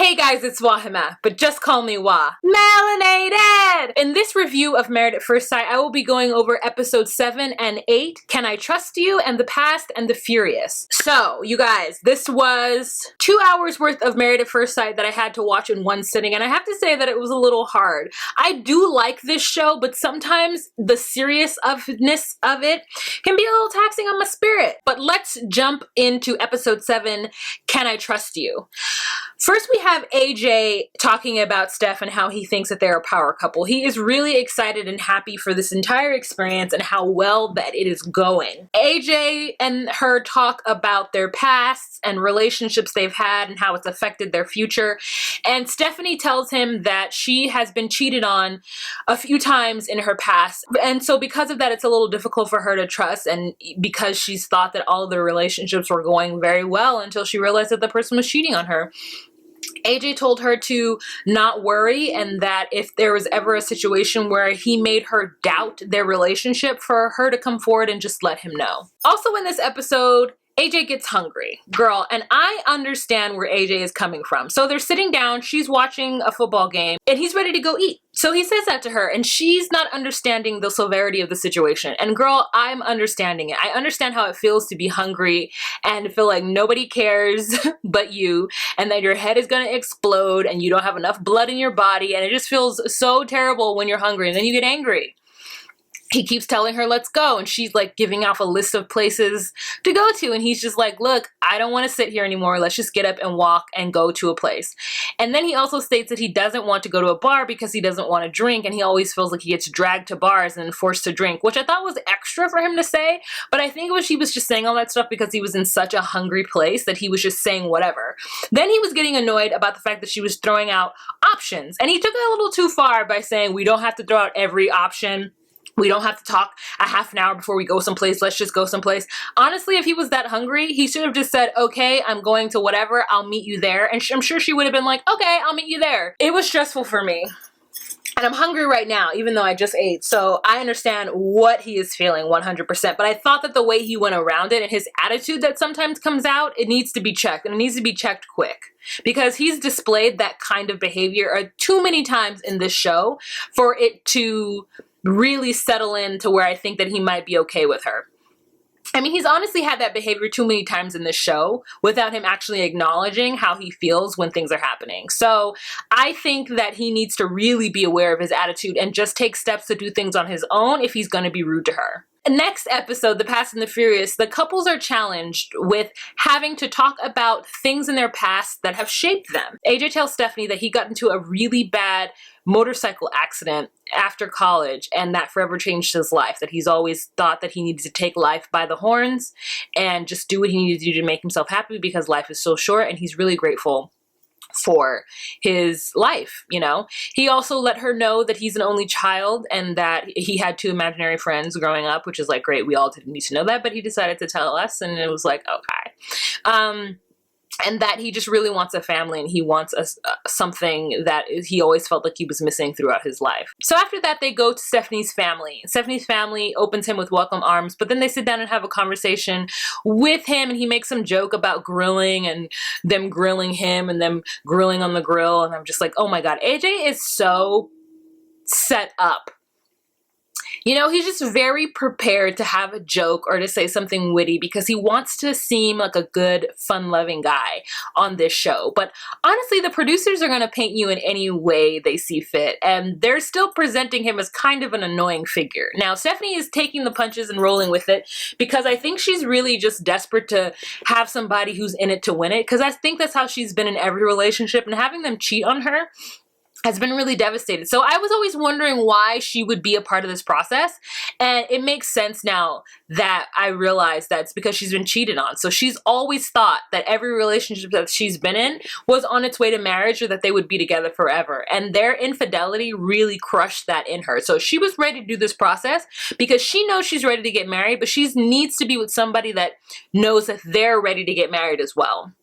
Hey guys, it's Wahima, but just call me Wah. Melanated! In this review of Married at First Sight, I will be going over episodes 7 and 8, Can I Trust You, and The Past and the Furious. So, you guys, this was 2 hours worth of Married at First Sight that I had to watch in one sitting, and I have to say that it was a little hard. I do like this show, but sometimes the seriousness of it can be a little taxing on my spirit. But let's jump into episode 7, Can I Trust You? First, we have AJ talking about Steph and how he thinks that they're a power couple. He is really excited and happy for this entire experience and how well that it is going. AJ and her talk about their pasts and relationships they've had and how it's affected their future. And Stephanie tells him that she has been cheated on a few times in her past. And so because of that, it's a little difficult for her to trust, and because she's thought that all of their relationships were going very well until she realized that the person was cheating on her. AJ told her to not worry, and that if there was ever a situation where he made her doubt their relationship, for her to come forward and just let him know. Also in this episode, AJ gets hungry, girl, and I understand where AJ is coming from. So they're sitting down, she's watching a football game, and he's ready to go eat. So he says that to her, and she's not understanding the severity of the situation. And girl, I'm understanding it. I understand how it feels to be hungry and feel like nobody cares but you, and that your head is gonna explode and you don't have enough blood in your body, and it just feels so terrible when you're hungry, and then you get angry. He keeps telling her, let's go. And she's like giving off a list of places to go to. And he's just like, look, I don't want to sit here anymore. Let's just get up and walk and go to a place. And then he also states that he doesn't want to go to a bar because he doesn't want to drink. And he always feels like he gets dragged to bars and forced to drink, which I thought was extra for him to say. But I think he was just saying all that stuff because he was in such a hungry place that he was just saying whatever. Then he was getting annoyed about the fact that she was throwing out options. And he took it a little too far by saying, we don't have to throw out every option. We don't have to talk a half an hour before we go someplace. Let's just go someplace. Honestly, if he was that hungry, he should have just said, okay, I'm going to whatever. I'll meet you there. And I'm sure she would have been like, okay, I'll meet you there. It was stressful for me. And I'm hungry right now, even though I just ate. So I understand what he is feeling 100%. But I thought that the way he went around it and his attitude that sometimes comes out, it needs to be checked. And it needs to be checked quick. Because he's displayed that kind of behavior too many times in this show for it to really settle in to where I think that he might be okay with her. I mean, he's honestly had that behavior too many times in this show without him actually acknowledging how he feels when things are happening. So I think that he needs to really be aware of his attitude and just take steps to do things on his own if he's going to be rude to her. Next episode, The Past and the Furious, the couples are challenged with having to talk about things in their past that have shaped them. AJ tells Stephanie that he got into a really bad motorcycle accident after college, and that forever changed his life, that he's always thought that he needed to take life by the horns and just do what he needed to do to make himself happy because life is so short, and he's really grateful for his life, you know. He also let her know that he's an only child and that he had 2 imaginary friends growing up, which is like, great, we all didn't need to know that, but he decided to tell us, and it was like, okay. And that he just really wants a family, and he wants something that he always felt like he was missing throughout his life. So after that, they go to Stephanie's family. Stephanie's family opens him with welcome arms, but then they sit down and have a conversation with him, and he makes some joke about grilling and them grilling him and them grilling on the grill. And I'm just like, oh my God, AJ is so set up. You know, he's just very prepared to have a joke or to say something witty because he wants to seem like a good, fun-loving guy on this show. But honestly, the producers are going to paint you in any way they see fit, and they're still presenting him as kind of an annoying figure. Now, Stephanie is taking the punches and rolling with it because I think she's really just desperate to have somebody who's in it to win it, because I think that's how she's been in every relationship, and having them cheat on her has been really devastated. So I was always wondering why she would be a part of this process. And it makes sense now that I realize that it's because she's been cheated on. So she's always thought that every relationship that she's been in was on its way to marriage, or that they would be together forever. And their infidelity really crushed that in her. So she was ready to do this process because she knows she's ready to get married, but she needs to be with somebody that knows that they're ready to get married as well.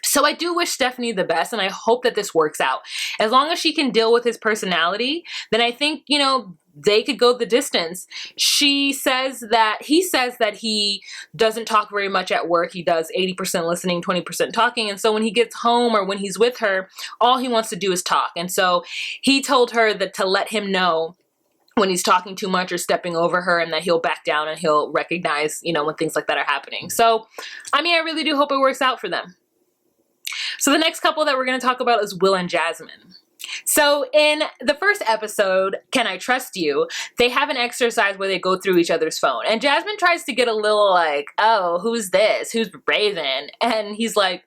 So I do wish Stephanie the best, and I hope that this works out. As long as she can deal with his personality, then I think, you know, they could go the distance. He says that he doesn't talk very much at work. He does 80% listening, 20% talking. And so when he gets home or when he's with her, all he wants to do is talk. And so he told her that to let him know when he's talking too much or stepping over her, and that he'll back down and he'll recognize, when things like that are happening. So, I really do hope it works out for them. So the next couple that we're going to talk about is Will and Jasmine. So in the first episode, Can I Trust You?, they have an exercise where they go through each other's phone. And Jasmine tries to get a little like, oh, who's this? Who's Raven? And he's like,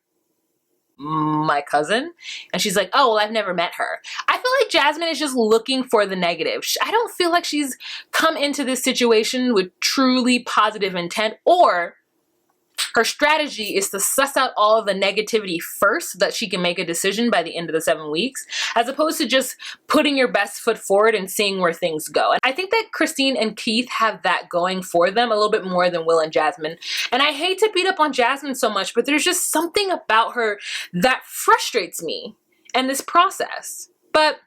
my cousin? And she's like, oh, well, I've never met her. I feel like Jasmine is just looking for the negative. I don't feel like she's come into this situation with truly positive intent, or her strategy is to suss out all of the negativity first so that she can make a decision by the end of the 7 weeks, as opposed to just putting your best foot forward and seeing where things go. And I think that Christine and Keith have that going for them a little bit more than Will and Jasmine. And I hate to beat up on Jasmine so much, but there's just something about her that frustrates me in this process. But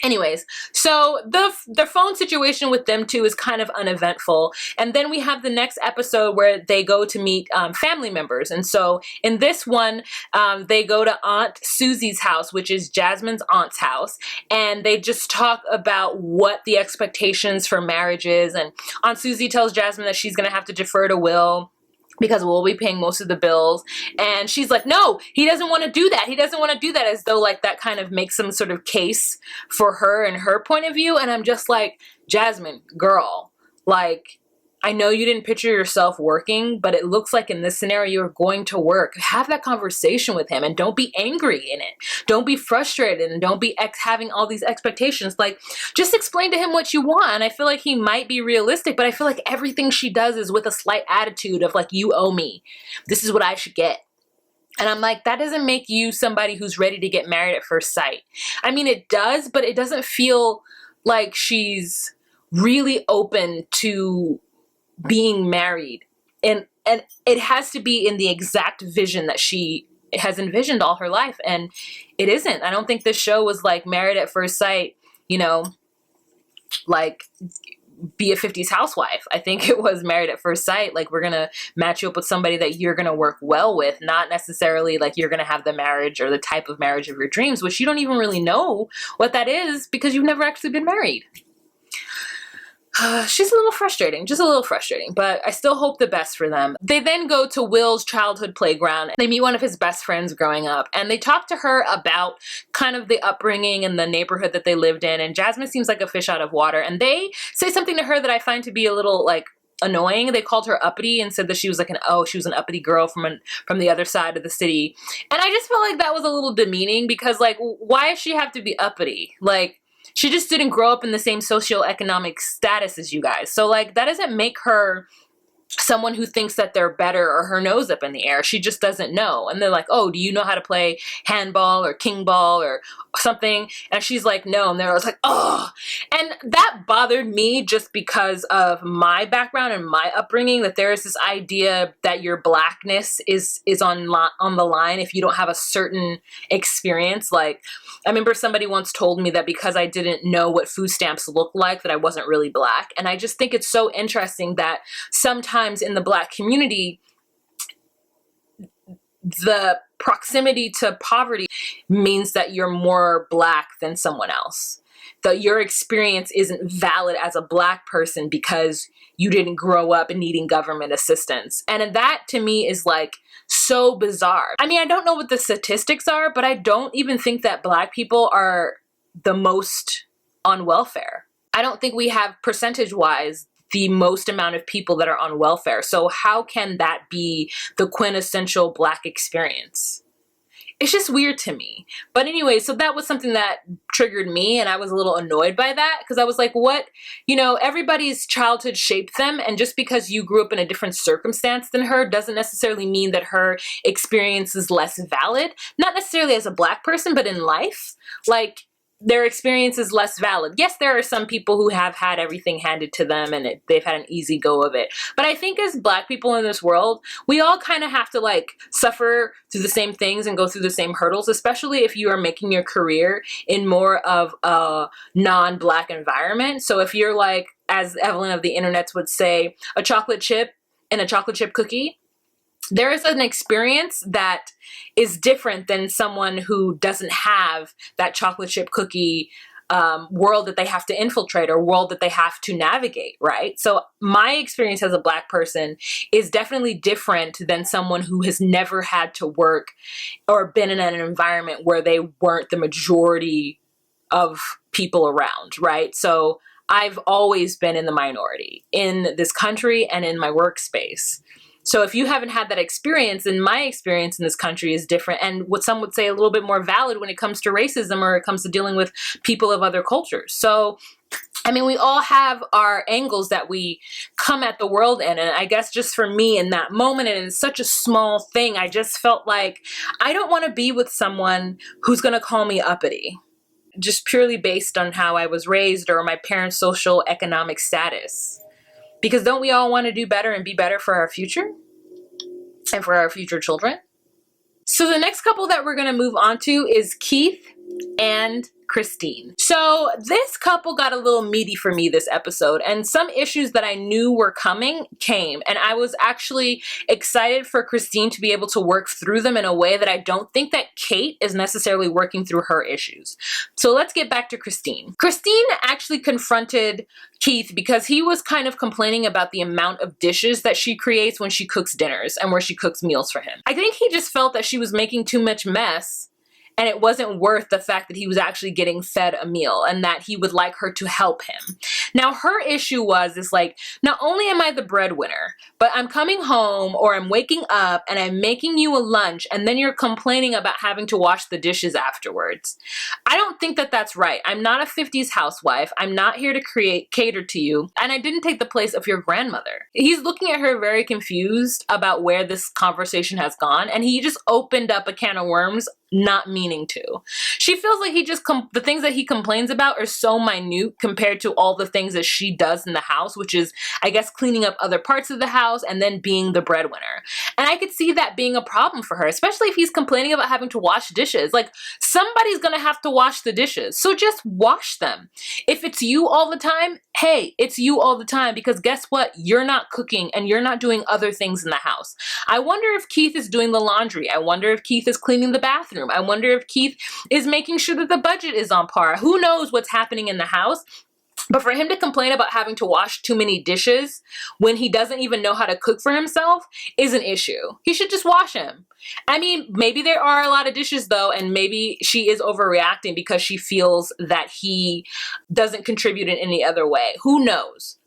anyways, so the phone situation with them two is kind of uneventful. And then we have the next episode where they go to meet family members. And so in this one, they go to Aunt Susie's house, which is Jasmine's aunt's house. And they just talk about what the expectations for marriage is. And Aunt Susie tells Jasmine that she's going to have to defer to Will, because we'll be paying most of the bills. And she's like, no, he doesn't want to do that. He doesn't want to do that, as though like that kind of makes some sort of case for her and her point of view. And I'm just like, Jasmine, girl, like, I know you didn't picture yourself working, but it looks like in this scenario you're going to work. Have that conversation with him and don't be angry in it. Don't be frustrated and don't be having all these expectations. Like, just explain to him what you want. And I feel like he might be realistic, but I feel like everything she does is with a slight attitude of like, you owe me. This is what I should get. And I'm like, that doesn't make you somebody who's ready to get married at first sight. I mean, it does, but it doesn't feel like she's really open to being married, and it has to be in the exact vision that she has envisioned all her life, and it isn't. I don't think this show was like Married at First Sight, like be a 50s housewife. I think it was Married at First Sight, like we're gonna match you up with somebody that you're gonna work well with, not necessarily like you're gonna have the marriage or the type of marriage of your dreams, which you don't even really know what that is because you've never actually been married. She's a little frustrating, just a little frustrating, but I still hope the best for them. They then go to Will's childhood playground. They meet one of his best friends growing up, and they talk to her about kind of the upbringing and the neighborhood that they lived in, and Jasmine seems like a fish out of water, and they say something to her that I find to be a little, like, annoying. They called her uppity and said that she was like she was an uppity girl from the other side of the city, and I just felt like that was a little demeaning because, like, why does she have to be uppity? Like, she just didn't grow up in the same socioeconomic status as you guys. So, like, that doesn't make her someone who thinks that they're better or her nose up in the air. She just doesn't know. And they're like, oh, do you know how to play handball or king ball or something? And she's like, no. And they're always like, oh. And that bothered me just because of my background and my upbringing, that there is this idea that your blackness is on the line if you don't have a certain experience. Like, I remember somebody once told me that because I didn't know what food stamps looked like, that I wasn't really black. And I just think it's so interesting that sometimes in the Black community, the proximity to poverty means that you're more Black than someone else. That your experience isn't valid as a Black person because you didn't grow up needing government assistance. And that to me is like so bizarre. I mean, I don't know what the statistics are, but I don't even think that Black people are the most on welfare. I don't think we have percentage-wise the most amount of people that are on welfare. So how can that be the quintessential Black experience? It's just weird to me. But anyway, so that was something that triggered me, and I was a little annoyed by that because I was like, what? Everybody's childhood shaped them, and just because you grew up in a different circumstance than her doesn't necessarily mean that her experience is less valid. Not necessarily as a Black person, but in life. Like, their experience is less valid. Yes, there are some people who have had everything handed to them and they've had an easy go of it. But I think as Black people in this world, we all kind of have to like suffer through the same things and go through the same hurdles, especially if you are making your career in more of a non-Black environment. So if you're like, as Evelyn of the internets would say, a chocolate chip in a chocolate chip cookie, there is an experience that is different than someone who doesn't have that chocolate chip cookie world that they have to infiltrate or world that they have to navigate, right? So my experience as a Black person is definitely different than someone who has never had to work or been in an environment where they weren't the majority of people around, right? So I've always been in the minority in this country and in my workspace. So if you haven't had that experience, then my experience in this country is different and what some would say a little bit more valid when it comes to racism or it comes to dealing with people of other cultures. So, I mean, we all have our angles that we come at the world in. And I guess just for me in that moment, and it's such a small thing, I just felt like I don't want to be with someone who's going to call me uppity, just purely based on how I was raised or my parents' social economic status. Because don't we all want to do better and be better for our future and for our future children? So the next couple that we're going to move on to is Keith and Christine. So this couple got a little meaty for me this episode, and some issues that I knew were coming came, and I was actually excited for Christine to be able to work through them in a way that I don't think that Kate is necessarily working through her issues. So let's get back to Christine. Christine actually confronted Keith because he was kind of complaining about the amount of dishes that she creates when she cooks dinners and where she cooks meals for him. I think he just felt that she was making too much mess and it wasn't worth the fact that he was actually getting fed a meal and that he would like her to help him. Now, her issue is like, not only am I the breadwinner, but I'm coming home or I'm waking up and I'm making you a lunch and then you're complaining about having to wash the dishes afterwards. I don't think that that's right. I'm not a 50s housewife. I'm not here to cater to you. And I didn't take the place of your grandmother. He's looking at her very confused about where this conversation has gone. And he just opened up a can of worms not meaning to. She feels like the things that he complains about are so minute compared to all the things that she does in the house, which is, I guess, cleaning up other parts of the house and then being the breadwinner. And I could see that being a problem for her, especially if he's complaining about having to wash dishes. Like, somebody's gonna have to wash the dishes, so just wash them. If it's you all the time, hey, it's you all the time, because guess what? You're not cooking and you're not doing other things in the house. I wonder if Keith is doing the laundry. I wonder if Keith is cleaning the bathroom. I wonder if Keith is making sure that the budget is on par. Who knows what's happening in the house? But for him to complain about having to wash too many dishes when he doesn't even know how to cook for himself is an issue. He should just wash them. I mean, maybe there are a lot of dishes though, and maybe she is overreacting because she feels that he doesn't contribute in any other way. Who knows?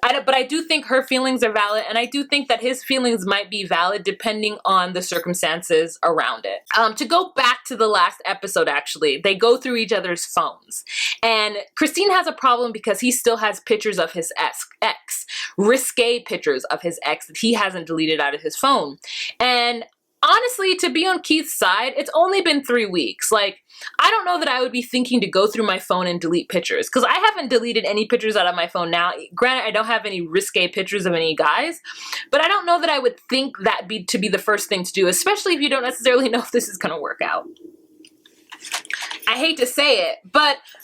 But I do think her feelings are valid, and I do think that his feelings might be valid depending on the circumstances around it. To go back to the last episode, actually, they go through each other's phones. And Christine has a problem because he still has pictures of his ex, risque pictures of his ex that he hasn't deleted out of his phone. And honestly, to be on Keith's side, it's only been 3 weeks. Like, I don't know that I would be thinking to go through my phone and delete pictures, because I haven't deleted any pictures out of my phone now. Granted, I don't have any risque pictures of any guys, but I don't know that I would think that to be the first thing to do, especially if you don't necessarily know if this is going to work out. I hate to say it,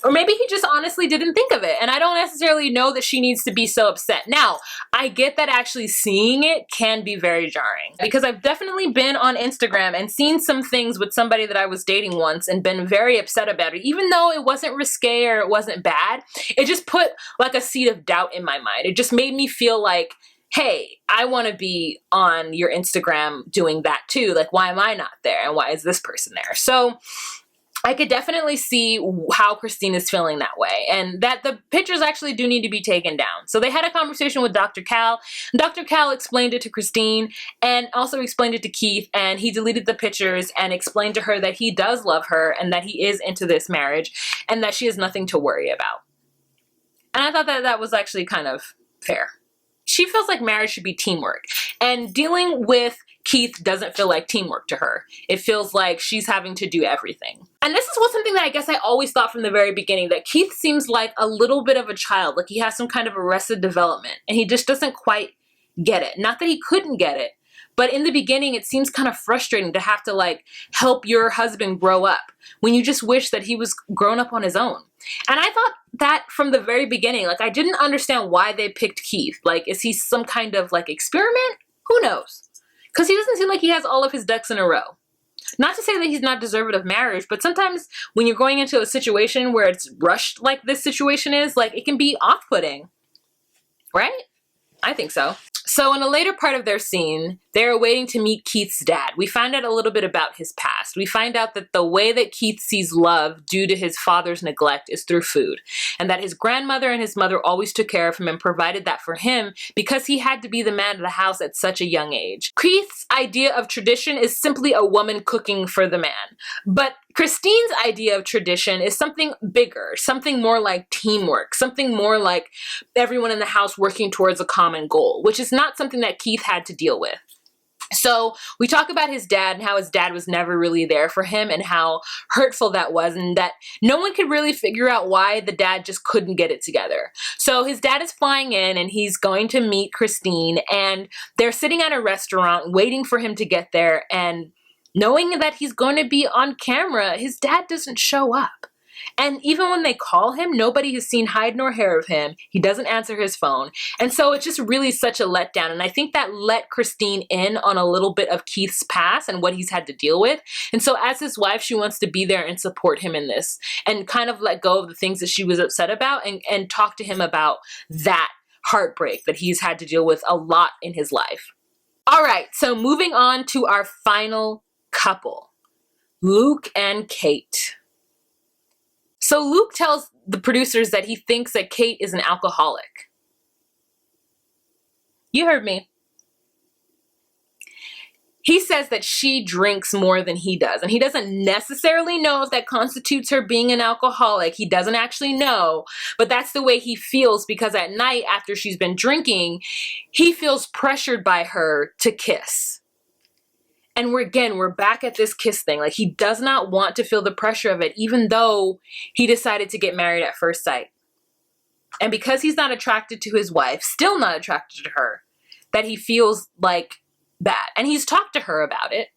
or maybe he just honestly didn't think of it, and I don't necessarily know that she needs to be so upset. Now, I get that actually seeing it can be very jarring, because I've definitely been on Instagram and seen some things with somebody that I was dating once and been very upset about it, even though it wasn't risque or it wasn't bad. It just put like a seed of doubt in my mind. It just made me feel like, hey, I want to be on your Instagram doing that too. Like, why am I not there? And why is this person there? So I could definitely see how Christine is feeling that way, and that the pictures actually do need to be taken down. So they had a conversation with Dr. Cal. Dr. Cal explained it to Christine and also explained it to Keith, and he deleted the pictures and explained to her that he does love her and that he is into this marriage and that she has nothing to worry about. And I thought that that was actually kind of fair. She feels like marriage should be teamwork, and dealing with Keith doesn't feel like teamwork to her. It feels like she's having to do everything. And this is something that I guess I always thought from the very beginning, that Keith seems like a little bit of a child, like he has some kind of arrested development, and he just doesn't quite get it. Not that he couldn't get it, but in the beginning, it seems kind of frustrating to have to like help your husband grow up when you just wish that he was grown up on his own. And I thought that from the very beginning, like I didn't understand why they picked Keith. Like, is he some kind of like experiment? Who knows? Because he doesn't seem like he has all of his ducks in a row. Not to say that he's not deserving of marriage, but sometimes when you're going into a situation where it's rushed like this situation is, like it can be off-putting, right? I think so. So in a later part of their scene, they're waiting to meet Keith's dad. We find out a little bit about his past. We find out that the way that Keith sees love due to his father's neglect is through food, and that his grandmother and his mother always took care of him and provided that for him because he had to be the man of the house at such a young age. Keith's idea of tradition is simply a woman cooking for the man. But Christine's idea of tradition is something bigger, something more like teamwork, something more like everyone in the house working towards a common goal, which is not something that Keith had to deal with. So we talk about his dad and how his dad was never really there for him and how hurtful that was, and that no one could really figure out why the dad just couldn't get it together. So his dad is flying in and he's going to meet Christine, and they're sitting at a restaurant waiting for him to get there, and knowing that he's going to be on camera, his dad doesn't show up. And even when they call him, nobody has seen hide nor hair of him. He doesn't answer his phone. And so it's just really such a letdown. And I think that let Christine in on a little bit of Keith's past and what he's had to deal with. And so as his wife, she wants to be there and support him in this and kind of let go of the things that she was upset about and talk to him about that heartbreak that he's had to deal with a lot in his life. All right, so moving on to our final couple, Luke and Kate. So Luke tells the producers that he thinks that Kate is an alcoholic. You heard me. He says that she drinks more than he does, and he doesn't necessarily know if that constitutes her being an alcoholic. He doesn't actually know, but that's the way he feels because at night after she's been drinking, he feels pressured by her to kiss. And we're back at this kiss thing. Like, he does not want to feel the pressure of it, even though he decided to get married at first sight. And because he's not attracted to his wife, still not attracted to her, that he feels like that. And he's talked to her about it.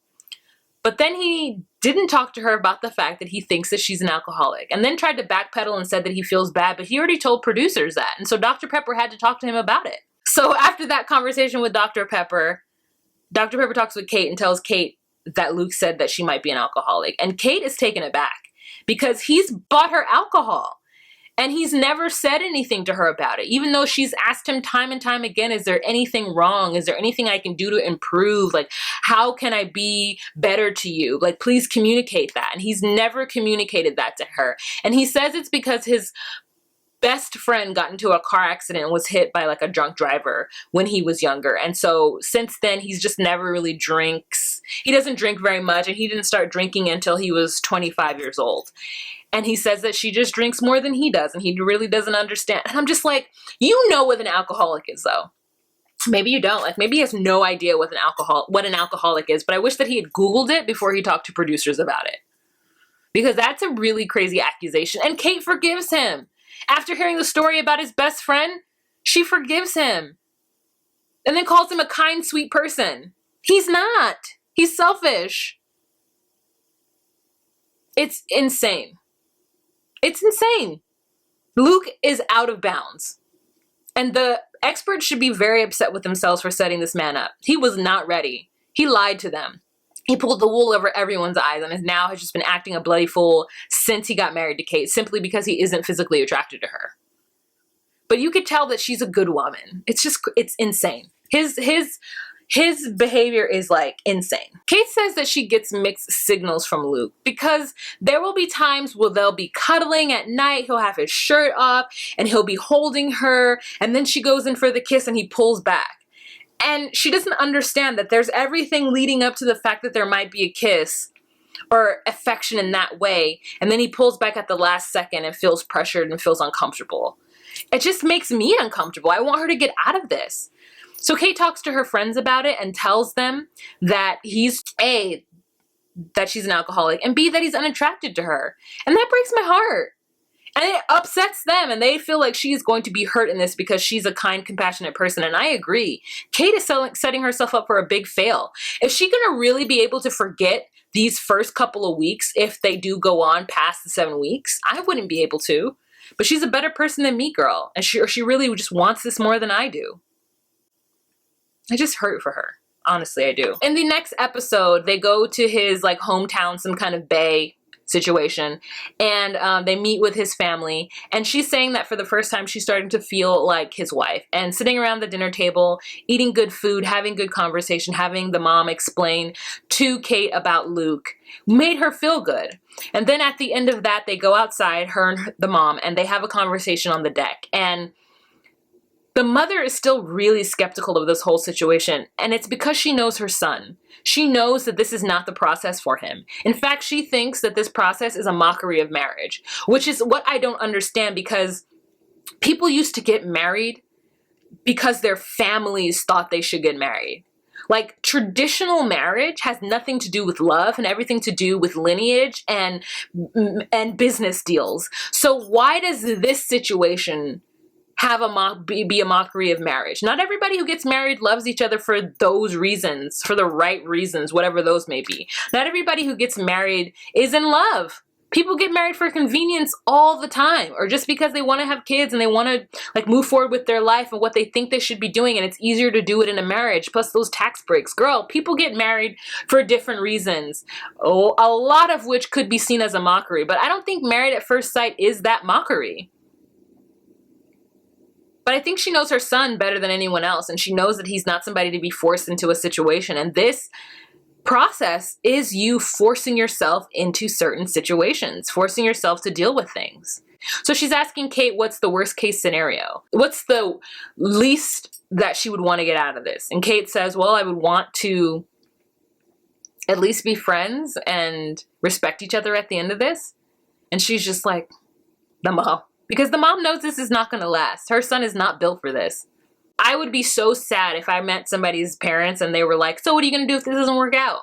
But then he didn't talk to her about the fact that he thinks that she's an alcoholic. And then tried to backpedal and said that he feels bad, but he already told producers that. And so Dr. Pepper had to talk to him about it. So after that conversation with Dr. Pepper talks with Kate and tells Kate that Luke said that she might be an alcoholic. And Kate is taken aback because he's bought her alcohol and he's never said anything to her about it. Even though she's asked him time and time again, is there anything wrong? Is there anything I can do to improve? Like, how can I be better to you? Like, please communicate that. And he's never communicated that to her. And he says it's because his best friend got into a car accident and was hit by like a drunk driver when he was younger. And so since then, he's just never really drinks. He doesn't drink very much, and he didn't start drinking until he was 25 years old. And he says that she just drinks more than he does, and he really doesn't understand. And I'm just like, you know what an alcoholic is, though. Maybe you don't. Like, maybe he has no idea what an alcoholic is, but I wish that he had Googled it before he talked to producers about it. Because that's a really crazy accusation. And Kate forgives him. After hearing the story about his best friend, she forgives him. And then calls him a kind, sweet person. He's not. He's selfish. It's insane. It's insane. Luke is out of bounds. And the experts should be very upset with themselves for setting this man up. He was not ready. He lied to them. He pulled the wool over everyone's eyes and has just been acting a bloody fool since he got married to Kate, simply because he isn't physically attracted to her. But you could tell that she's a good woman. It's insane. His behavior is like insane. Kate says that she gets mixed signals from Luke because there will be times where they'll be cuddling at night. He'll have his shirt off and he'll be holding her. And then she goes in for the kiss and he pulls back. And she doesn't understand that there's everything leading up to the fact that there might be a kiss or affection in that way. And then he pulls back at the last second and feels pressured and feels uncomfortable. It just makes me uncomfortable. I want her to get out of this. So Kate talks to her friends about it and tells them that he's A, that she's an alcoholic, and B, that he's unattracted to her. And that breaks my heart. And it upsets them, and they feel like she's going to be hurt in this because she's a kind, compassionate person. And I agree. Kate is setting herself up for a big fail. Is she going to really be able to forget these first couple of weeks if they do go on past the 7 weeks? I wouldn't be able to. But she's a better person than me, girl. And she really just wants this more than I do. I just hurt for her. Honestly, I do. In the next episode, they go to his like hometown, some kind of bay situation, and they meet with his family, and she's saying that for the first time she's starting to feel like his wife, and sitting around the dinner table, eating good food, having good conversation, having the mom explain to Kate about Luke made her feel good. And then at the end of that, they go outside, her and the mom, and they have a conversation on the deck, and the mother is still really skeptical of this whole situation, and it's because she knows her son. She knows that this is not the process for him. In fact, she thinks that this process is a mockery of marriage, which is what I don't understand, because people used to get married because their families thought they should get married. Like, traditional marriage has nothing to do with love and everything to do with lineage and business deals. So why does this situation have be a mockery of marriage? Not everybody who gets married loves each other for those reasons, for the right reasons, whatever those may be. Not everybody who gets married is in love. People get married for convenience all the time, or just because they want to have kids and they want to like move forward with their life and what they think they should be doing, and it's easier to do it in a marriage, plus those tax breaks. Girl, people get married for different reasons, a lot of which could be seen as a mockery, but I don't think Married at First Sight is that mockery. But I think she knows her son better than anyone else, and she knows that he's not somebody to be forced into a situation. And this process is you forcing yourself into certain situations, forcing yourself to deal with things. So she's asking Kate, what's the worst case scenario? What's the least that she would want to get out of this? And Kate says, well, I would want to at least be friends and respect each other at the end of this. And she's just like, the mom. Because the mom knows this is not going to last. Her son is not built for this. I would be so sad if I met somebody's parents and they were like, so what are you going to do if this doesn't work out?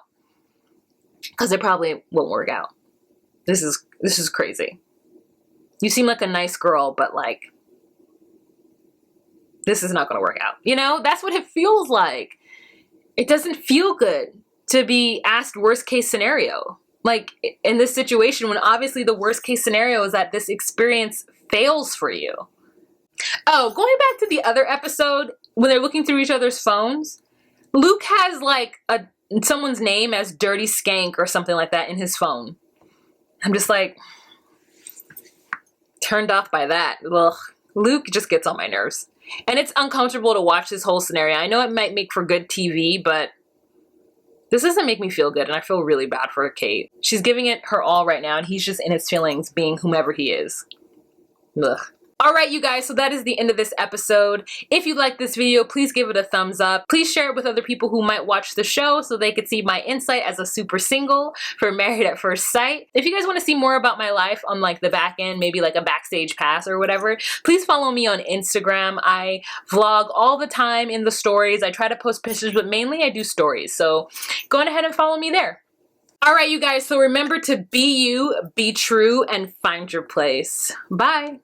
Because it probably won't work out. This is crazy. You seem like a nice girl, but like, this is not going to work out. You know, that's what it feels like. It doesn't feel good to be asked worst case scenario. Like in this situation, when obviously the worst case scenario is that this experience fails for you. Oh, going back to the other episode, when they're looking through each other's phones, Luke has like someone's name as Dirty Skank or something like that in his phone. I'm just like, turned off by that. Ugh. Luke just gets on my nerves. And it's uncomfortable to watch this whole scenario. I know it might make for good TV, but this doesn't make me feel good, and I feel really bad for Kate. She's giving it her all right now, and he's just in his feelings, being whomever he is. Ugh. Alright, you guys, so that is the end of this episode. If you like this video, please give it a thumbs up. Please share it with other people who might watch the show so they could see my insight as a super single for Married at First Sight. If you guys want to see more about my life on like the back end, maybe like a backstage pass or whatever, please follow me on Instagram. I vlog all the time in the stories. I try to post pictures, but mainly I do stories. So go on ahead and follow me there. Alright, you guys, so remember to be you, be true, and find your place. Bye.